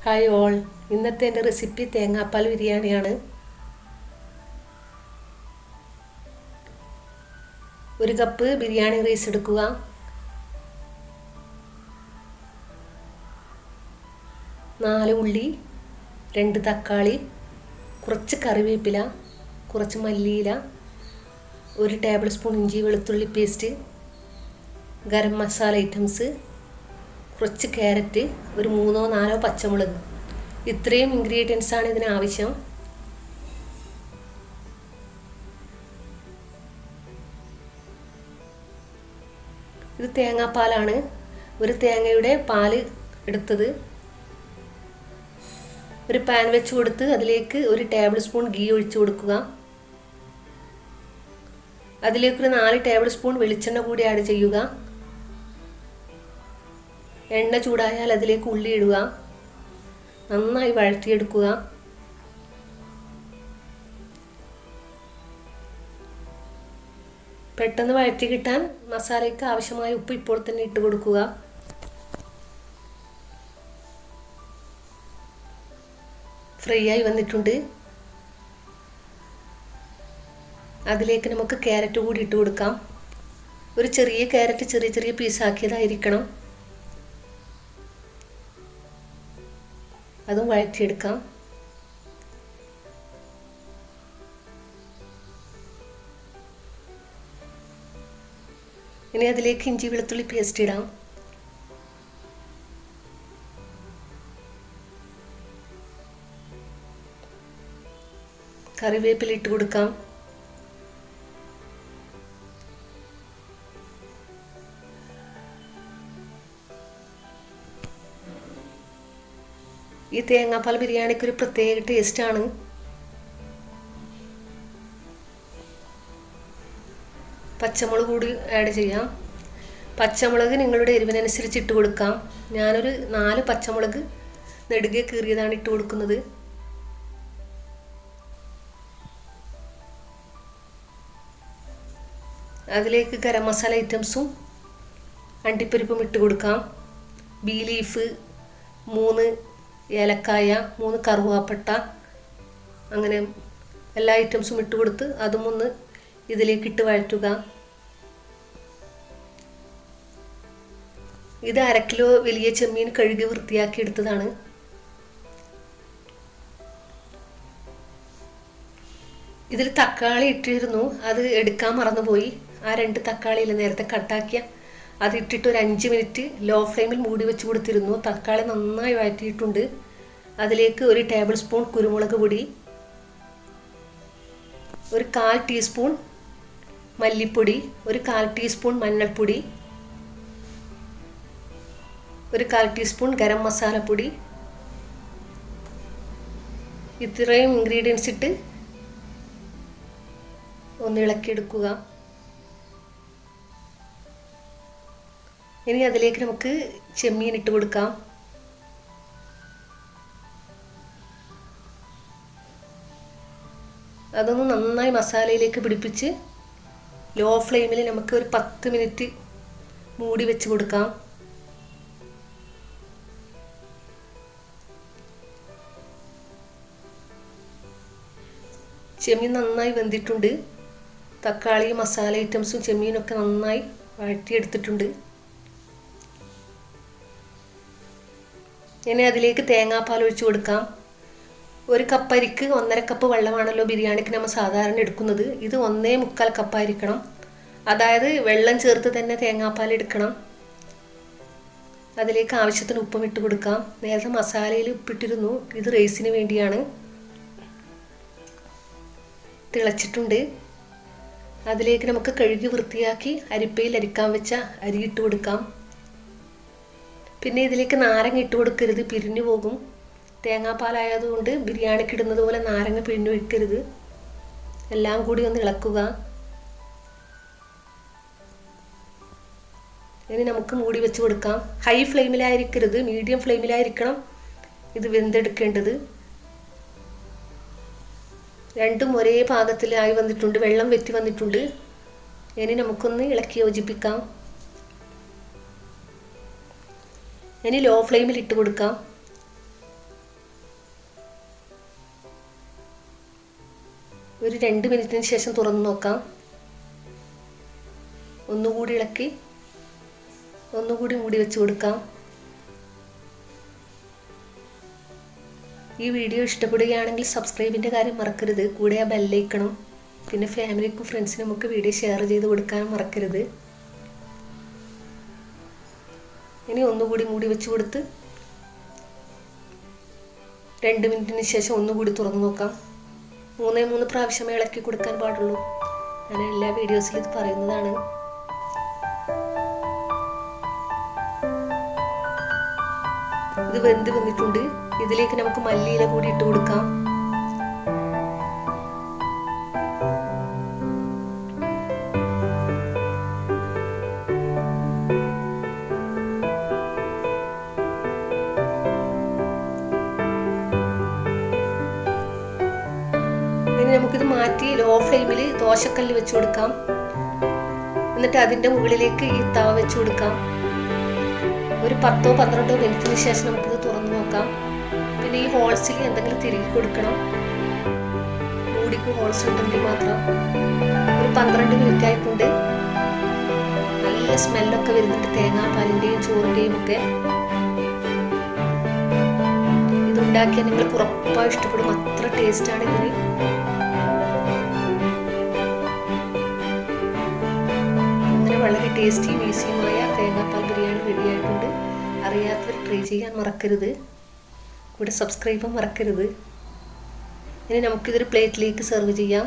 Hi all, ഇന്നത്തെ എൻ്റെ recipe തേങ്ങാപ്പാൽ ബിരിയാണിയാണ്. ഒരു കപ്പ് ബിരിയാണി റൈസ് എടുക്കുക. 4 ഉള്ളി, 2 തക്കാളി, കുറച്ച് കറിവേപ്പില, കുറച്ച് മല്ലിയില, 1 ടേബിൾ സ്പൂൺ ഇഞ്ചി വെളുത്തുള്ളി പേസ്റ്റ്, ഗരം മസാല ഐറ്റംസ്, കുറച്ച് ക്യാരറ്റ്, ഒരു 3-4 പച്ചമുളക്. ഇത്രയും ഇൻഗ്രീഡിയൻസാണ് ഇതിന് ആവശ്യം. ഇത് തേങ്ങാപ്പാലാണ്. ഒരു തേങ്ങയുടെ പാല് എടുത്തത്. ഒരു പാൻ വെച്ച് കൊടുത്ത് അതിലേക്ക് 1 ടേബിൾ സ്പൂൺ ഗീ ഒഴിച്ചു കൊടുക്കുക. അതിലേക്കൊരു 4 ടേബിൾ സ്പൂൺ വെളിച്ചെണ്ണ കൂടി ആഡ് ചെയ്യുക. എണ്ണ ചൂടായാൽ അതിലേക്ക് ഉള്ളി ഇടുക. നന്നായി വഴറ്റിയെടുക്കുക. പെട്ടെന്ന് വഴറ്റി കിട്ടാൻ മസാലയ്ക്ക് ആവശ്യമായ ഉപ്പ് ഇപ്പോൾ തന്നെ ഇട്ട് കൊടുക്കുക. ഫ്രൈ ആയി വന്നിട്ടുണ്ട്. അതിലേക്ക് നമുക്ക് ക്യാരറ്റ് കൂടി ഇട്ട് കൊടുക്കാം. ഒരു ചെറിയ ക്യാരറ്റ് ചെറിയ ചെറിയ പീസാക്കിയതായിരിക്കണം. അതും വഴറ്റിയെടുക്കാം. ഇനി അതിലേക്ക് ഇഞ്ചി വെളുത്തുള്ളി പേസ്റ്റ് ഇടാം. കറിവേപ്പില ഇട്ട് കൊടുക്കാം. ഈ തേങ്ങാപ്പാൽ ബിരിയാണിക്ക് ഒരു പ്രത്യേക ടേസ്റ്റാണ്. പച്ചമുളക് കൂടി ആഡ് ചെയ്യാം. പച്ചമുളക് നിങ്ങളുടെ എരിവിനനുസരിച്ച് ഇട്ട് കൊടുക്കാം. ഞാനൊരു 4 പച്ചമുളക് നെടുകെ കീറിയതാണ് ഇട്ട് കൊടുക്കുന്നത്. അതിലേക്ക് ഗരം മസാല ഐറ്റംസും അണ്ടിപ്പരിപ്പും ഇട്ട് കൊടുക്കാം. ബീ ലീഫ്, 3 ഏലക്കായ, 3 കറുവാപ്പട്ട, അങ്ങനെ എല്ലാ ഐറ്റംസും ഇട്ട് കൊടുത്ത് അതും ഒന്ന് ഇതിലേക്ക് ഇട്ട് വഴറ്റുക. ഇത് 1/2 കിലോ വലിയ ചെമ്മീൻ കഴുകി വൃത്തിയാക്കി എടുത്തതാണ്. ഇതിൽ തക്കാളി ഇട്ടിരുന്നു, അത് എടുക്കാൻ മറന്നുപോയി. ആ 2 തക്കാളിയിൽ നേരത്തെ കട്ടാക്കിയ അത് ഇട്ടിട്ട് ഒരു 5 മിനിറ്റ് ലോ ഫ്ലെയിമിൽ മൂടി വെച്ച് കൊടുത്തിരുന്നു. തക്കാളി നന്നായി വഴറ്റിയിട്ടുണ്ട്. അതിലേക്ക് 1 ടേബിൾ സ്പൂൺ കുരുമുളക് പൊടി, ഒരു 1/4 ടീസ്പൂൺ മല്ലിപ്പൊടി, ഒരു 1/4 ടീസ്പൂൺ മഞ്ഞൾപ്പൊടി, ഒരു 1/4 ടീസ്പൂൺ ഗരം മസാലപ്പൊടി. ഇത്രയും ഇൻഗ്രീഡിയൻസ് ഇട്ട് ഒന്ന് ഇളക്കിയെടുക്കുക. ഇനി അതിലേക്ക് നമുക്ക് ചെമ്മീൻ ഇട്ട് കൊടുക്കാം. അതൊന്ന് നന്നായി മസാലയിലേക്ക് പിടിപ്പിച്ച് ലോ ഫ്ലെയിമിൽ നമുക്ക് ഒരു 10 മിനിറ്റ് മൂടി വെച്ച് കൊടുക്കാം. ചെമ്മീൻ നന്നായി വെന്തിട്ടുണ്ട്. തക്കാളി, മസാല ഐറ്റംസും ചെമ്മീനൊക്കെ നന്നായി വഴറ്റിയെടുത്തിട്ടുണ്ട്. ഇനി അതിലേക്ക് തേങ്ങാപ്പാൽ ഒഴിച്ച് കൊടുക്കാം. 1 കപ്പ് അരിക്ക് 1.5 കപ്പ് വെള്ളമാണല്ലോ ബിരിയാണിക്ക് നമ്മൾ സാധാരണ എടുക്കുന്നത്. ഇത് 1.25 കപ്പായിരിക്കണം. അതായത് വെള്ളം ചേർത്ത് തന്നെ തേങ്ങാപ്പാൽ എടുക്കണം. അതിലേക്ക് ആവശ്യത്തിന് ഉപ്പും ഇട്ട് കൊടുക്കാം. നേരത്തെ മസാലയിൽ ഉപ്പിട്ടിരുന്നു, ഇത് റൈസിന് വേണ്ടിയാണ്. തിളച്ചിട്ടുണ്ട്. അതിലേക്ക് നമുക്ക് കഴുകി വൃത്തിയാക്കി അരിപ്പയിൽ അരിക്കാൻ വെച്ച അരി ഇട്ട് കൊടുക്കാം. പിന്നെ ഇതിലേക്ക് നാരങ്ങ ഇട്ട് കൊടുക്കരുത്, പിരിഞ്ഞു പോകും. തേങ്ങാപ്പാലായതുകൊണ്ട് ബിരിയാണിക്ക് ഇടുന്നത് പോലെ നാരങ്ങ പിഴിഞ്ഞു ഒഴിക്കരുത്. എല്ലാം കൂടി ഒന്ന് ഇളക്കുക. ഇനി നമുക്ക് മൂടി വെച്ച് കൊടുക്കാം. ഹൈ ഫ്ലെയിമിലായിരിക്കരുത്, മീഡിയം ഫ്ലെയിമിലായിരിക്കണം ഇത് വെന്തെടുക്കേണ്ടത്. രണ്ടും ഒരേ പാകത്തിലായി വന്നിട്ടുണ്ട്, വെള്ളം വെറ്റി വന്നിട്ടുണ്ട്. ഇനി നമുക്കൊന്ന് ഇളക്കി യോജിപ്പിക്കാം. ഇനി ലോ ഫ്ലെയിമിൽ ഇട്ട് കൊടുക്കാം. ഒരു 2 മിനിറ്റിന് ശേഷം തുറന്ന് നോക്കാം. ഒന്നുകൂടി ഇളക്കി ഒന്നുകൂടി മൂടി വെച്ച് കൊടുക്കാം. ഈ വീഡിയോ ഇഷ്ടപ്പെടുകയാണെങ്കിൽ സബ്സ്ക്രൈബിൻ്റെ കാര്യം മറക്കരുത്. കൂടെ ആ ബെല്ലൈക്കണം. പിന്നെ ഫാമിലിക്കും ഫ്രണ്ട്സിനും ഒക്കെ വീഡിയോ ഷെയർ ചെയ്ത് കൊടുക്കാനും മറക്കരുത്. ഇനി ഒന്നുകൂടി മൂടി വെച്ച് കൊടുത്ത് 2 മിനിറ്റിന് ശേഷം ഒന്നുകൂടി തുറന്ന് നോക്കാം. 3 പ്രാവശ്യമേ ഇളക്കി കൊടുക്കാൻ പാടുള്ളൂ. ഞാൻ എല്ലാ വീഡിയോസിലും ഇത് പറയുന്നതാണ്. ഇത് വെന്ത് വന്നിട്ടുണ്ട്. ഇതിലേക്ക് നമുക്ക് മല്ലിയില കൂടി ഇട്ട് കൊടുക്കാം. ഇനി നമുക്കിത് മാറ്റി ലോ ഫ്ലെയിമിൽ ദോശക്കല്ല് വെച്ച് കൊടുക്കാം. എന്നിട്ട് അതിൻ്റെ മുകളിലേക്ക് ഈ തവ വെച്ച് കൊടുക്കാം. ഒരു 10-12 മിനിറ്റിന് ശേഷം നമുക്കിത് തുറന്ന് നോക്കാം. പിന്നെ ഈ ഹോൾസിൽ എന്തെങ്കിലും തിരികെ കൊടുക്കണം. മൂടിക്ക് ഹോൾസ് ഉണ്ടെങ്കിൽ മാത്രം. ഒരു 12 മിനിറ്റ് ആയിട്ടുണ്ട്. നല്ല സ്മെല്ലൊക്കെ വരുന്നുണ്ട്, തേങ്ങാപ്പാലിൻ്റെയും ചോറിൻ്റെയും ഒക്കെ. ഇതുണ്ടാക്കിയാൽ നിങ്ങൾക്ക് ഉറപ്പായി ഇഷ്ടപ്പെടും. അത്ര ടേസ്റ്റാണ് ഇതിന്. അങ്ങനെ വളരെ ടേസ്റ്റിയും ഈസിയുമായ തേങ്ങാപ്പാൽ ബിരിയാണി റെഡി ആയിട്ടുണ്ട്. അറിയാത്തവർ ട്രൈ ചെയ്യാൻ മറക്കരുത്. കൂടെ സബ്സ്ക്രൈബും മറക്കരുത്. ഇനി നമുക്കിതൊരു പ്ലേറ്റിലേക്ക് സെർവ് ചെയ്യാം.